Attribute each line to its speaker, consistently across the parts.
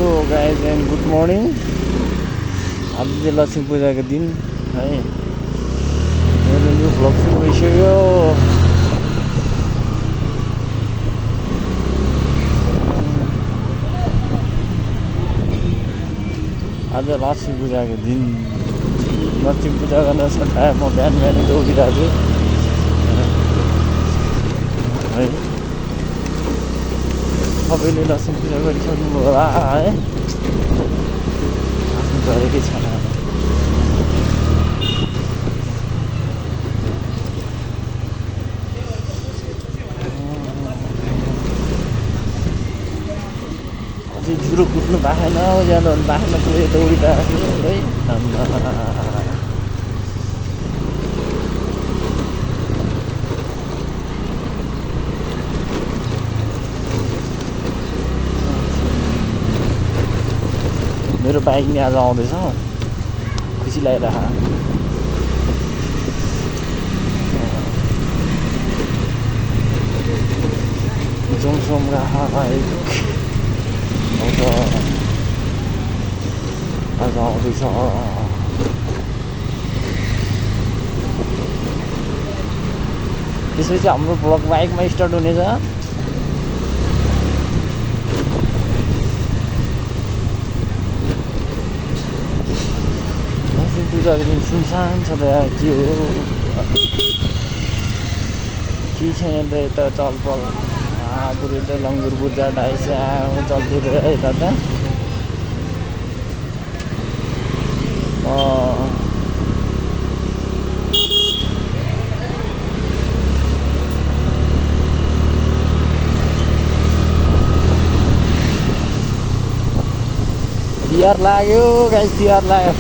Speaker 1: Hello guys and good morning. आज चाहिँ लक्ष्मी पूजाको दिन है। मेरो न्यू भ्लग सुरु भइसक्यो। आज लक्ष्मी पूजाको दिन। लक्ष्मी पूजा गर्न सट्टा म बिहान दौडिरहेको छु है। सबैले लक्ष्मी पूजा गरिसक्नु होला है। आफ्नो गरेकै छैन। अझै जुरो कुद्नु पाएन, उज्यालो हुनु पाएन, पुरै दौडिरहेको छु है। मेरो बाइक नि आज आउँदैछ, खुसी लागिरहेको। जोमसोमका बाइक आज आउँदैछ। त्यसपछि हाम्रो ब्लग बाइकमा स्टार्ट हुनेछ। पूजाको दिन सुनसान छ त यार, के हो के छैन त यता चलपल। पुरै त लङ्गुर बुर्जा ढाइसा चल्थ्यो रे यता त। तिहार लाग्यो गाइस, तिहार लाग्यो।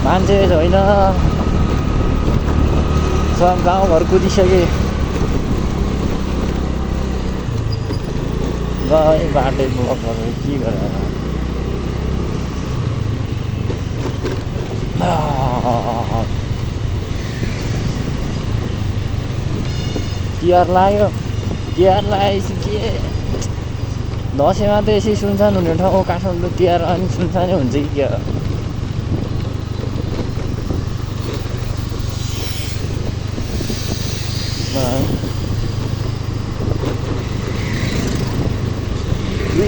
Speaker 1: मान्छे छैन, सब गाउँघर कुदिसके। गए बाटै ब्लकहरू के गरेर। तिहार लाग्यो। तिहार लागेपछि के दसैँमा त यसै सुनसान हुने ठाउँ काठमाडौँ, तिहार अनि सुनसानै हुन्छ कि क्या।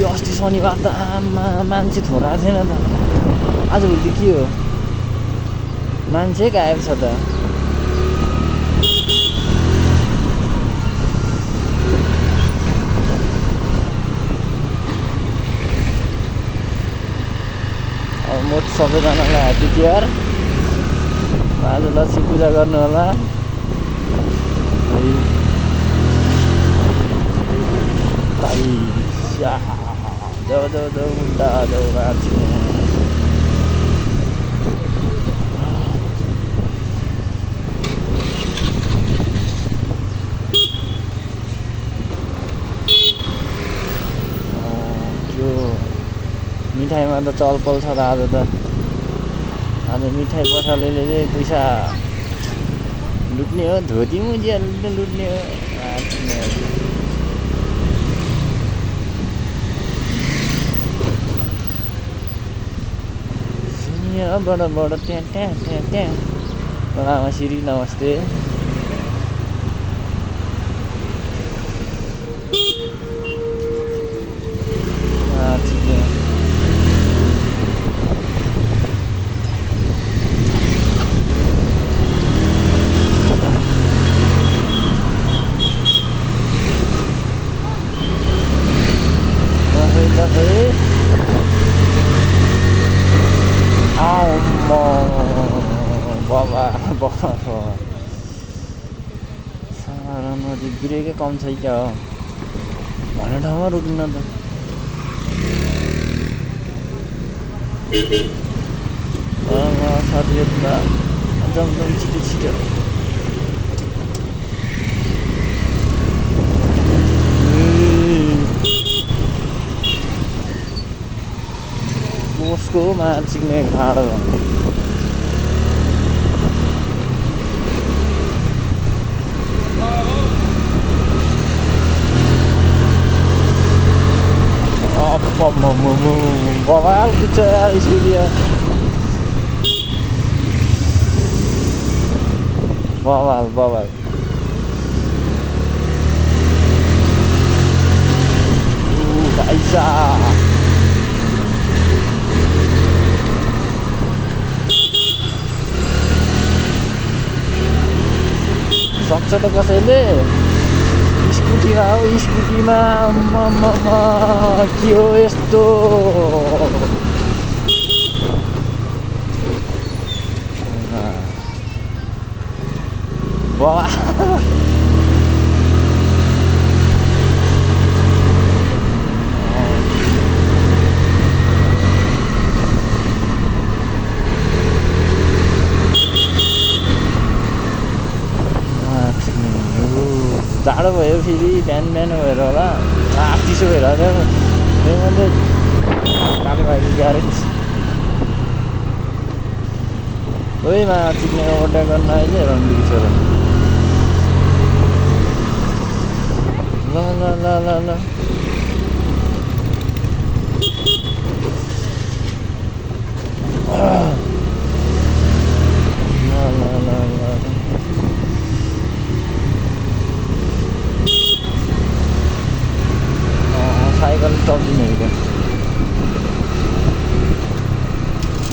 Speaker 1: अस्ति शनिबार त आमा मान्छे थोरा थिएन त। आजभोलि के हो, मान्छे गायब छ त। अब म सबैजनालाई ह्याप्पी तिहार। आज लक्ष्मी पूजा गर्नु होला। जाऊ जाऊ जाऊ उल्टा जाऊ मान्छे। त्यो मिठाईमा त चलपल छ त आज त। आज मिठाई पसलेले चाहिँ पैसा लुट्ने हो, धोती मुजिहाल्नु लुट्ने हो। बडा त्यहाँ लामा श्री नमस्ते। सारा नदी ब्रेकै कम छ क्या हो, भन्ने ठाउँमा रोक्नु त। साथी जमजम छिटो छिटो। उसको मार्चिने घाँडो बवाल कुछ यार इसीलिए बवाल बवाल ऐसा सक्छ त कसैले स्कुटीमा हो स्कुटीमा के हो यस्तो जाडो भयो फेरि बिहान बिहान भएर होला चिसो भएर मैले कालो भाइले ग्यारेज ओइमा चिक्ने ओभरटेक गर्न अहिले रणवीर छोरा ल ल ल ल ल साइकल टपिने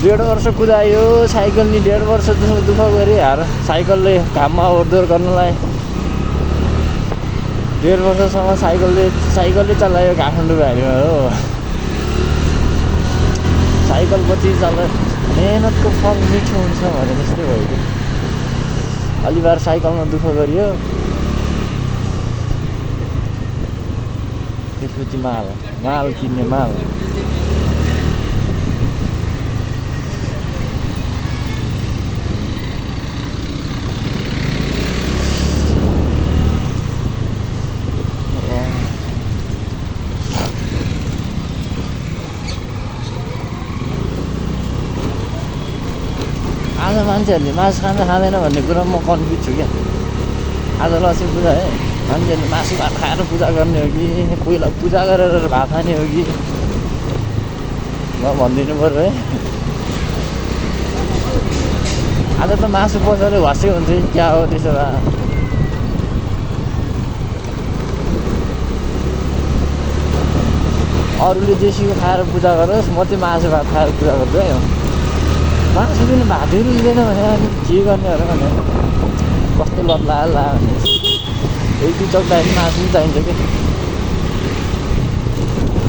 Speaker 1: 1.5 वर्ष कुदायो साइकल नि 1.5 वर्ष जस्तो दुःख गरे यार साइकलले घाममा ओर्दोर गर्नलाई 1.5 वर्षसम्म साइकलले चलायो काठमाडौँ भ्यालीमा हो साइकल पछि चला मेहनतको फल मिठो हुन्छ भने जस्तै भयो अलिबार साइकलमा दुःख गरियो त्यसपछि माल किन्ने माल आज मान्छेहरूले मासु खान्छ खाँदैन भन्ने कुरा म कन्फ्युज छु क्या आज लक्ष्मी पूजा है मान्छेहरूले मासु भात खाएर पूजा गर्ने हो कि पहिला पूजा गरेर भात खाने हो कि म भनिदिनु पर्यो है आज त मासु पसेर भस्यो हुन्छ कि क्या हो त्यसो भए अरूले जेसीको खाएर पूजा गरोस् म चाहिँ मासु भात खाएर पूजा गर्छु है मासु पनि भातै रुच्दैन भने अनि के गर्ने हो र भने कस्तो लत्ला भने एक दुई चक्दाखेरि मासु पनि चाहिन्छ कि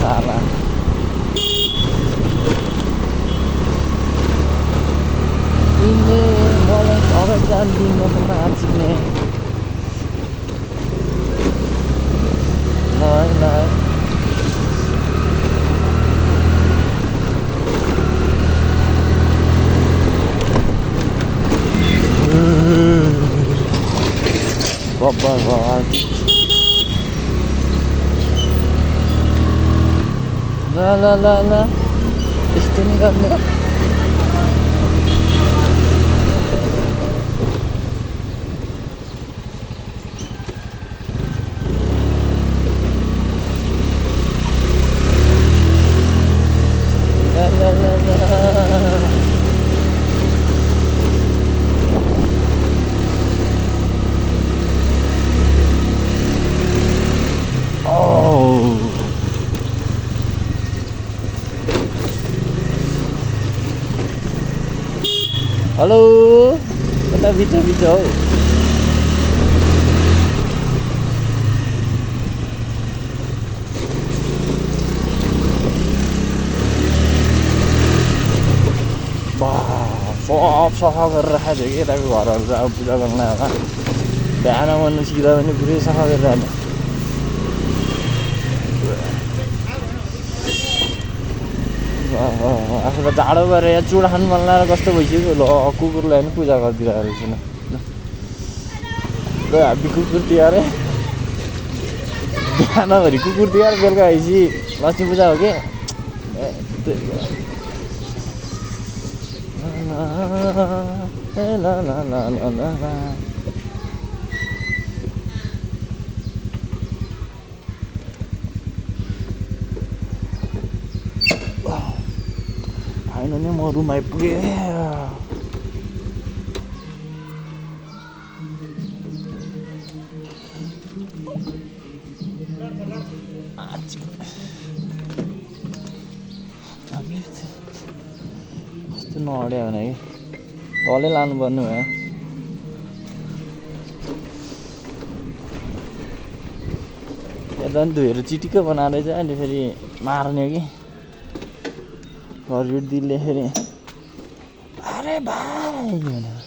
Speaker 1: साला तिमीले मलाई अगाडि जान्दिन म त नाच्ने ल बब्बर भगवान ल यस्तो नि गर्ने हेलो कता भित्र हौ सब सफा गरेर राखेको थियो कि यताको घरहरू अब पूजा गर्न होला बिहान मन सिक्दा पनि पुरै सफा गरेर राख्यो आफूलाई जाडो भएर यहाँ चुडा खानु मन लागेर कस्तो भइसक्यो ल कुकुरलाई पनि पूजा गरिदिरहेको रहेछ न ल हाबी कुकुर तिहार बिहानभरि कुकुर तिहार बेलुका भएपछि लक्ष्मी पूजा हो कि फाइनली म रुम आइपुगेँ। कस्तो नअड्यो भने कि तलै लानुपर्ने भयो। यता पनि धोएर चिटिक्क बनाएर चाहिँ अहिले फेरि मार्ने कि घर दिदीले फेरि अरे भाइ भनेर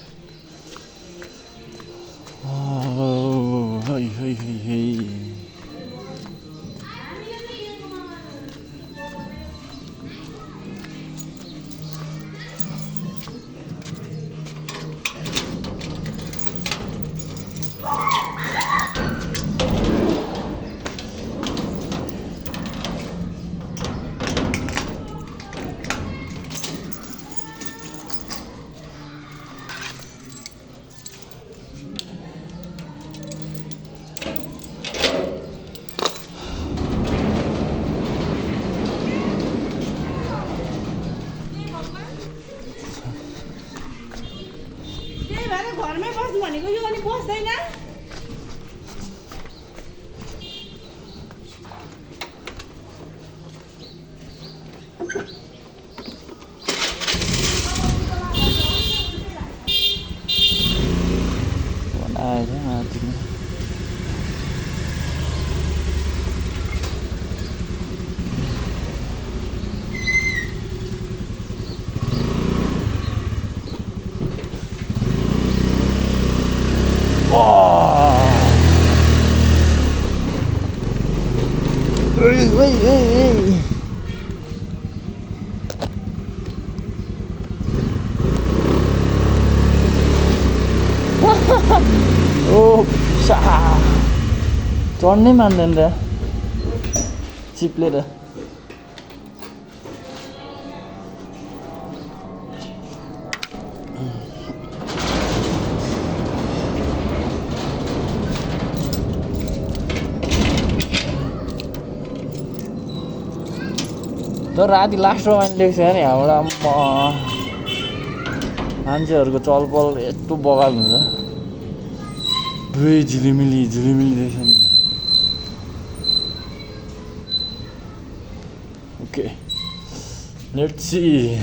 Speaker 2: घरमै बस्नु भनेको यो अनि बस्दैन।
Speaker 1: चढ्नै मान्दैन र चिप्लेर। तर राति लास्टमा मैले देख्छु नि यहाँबाट मान्छेहरूको चलपल यस्तो बगाल हुन्छ। झिलिमिली देख्छ नि। Okay, let's see.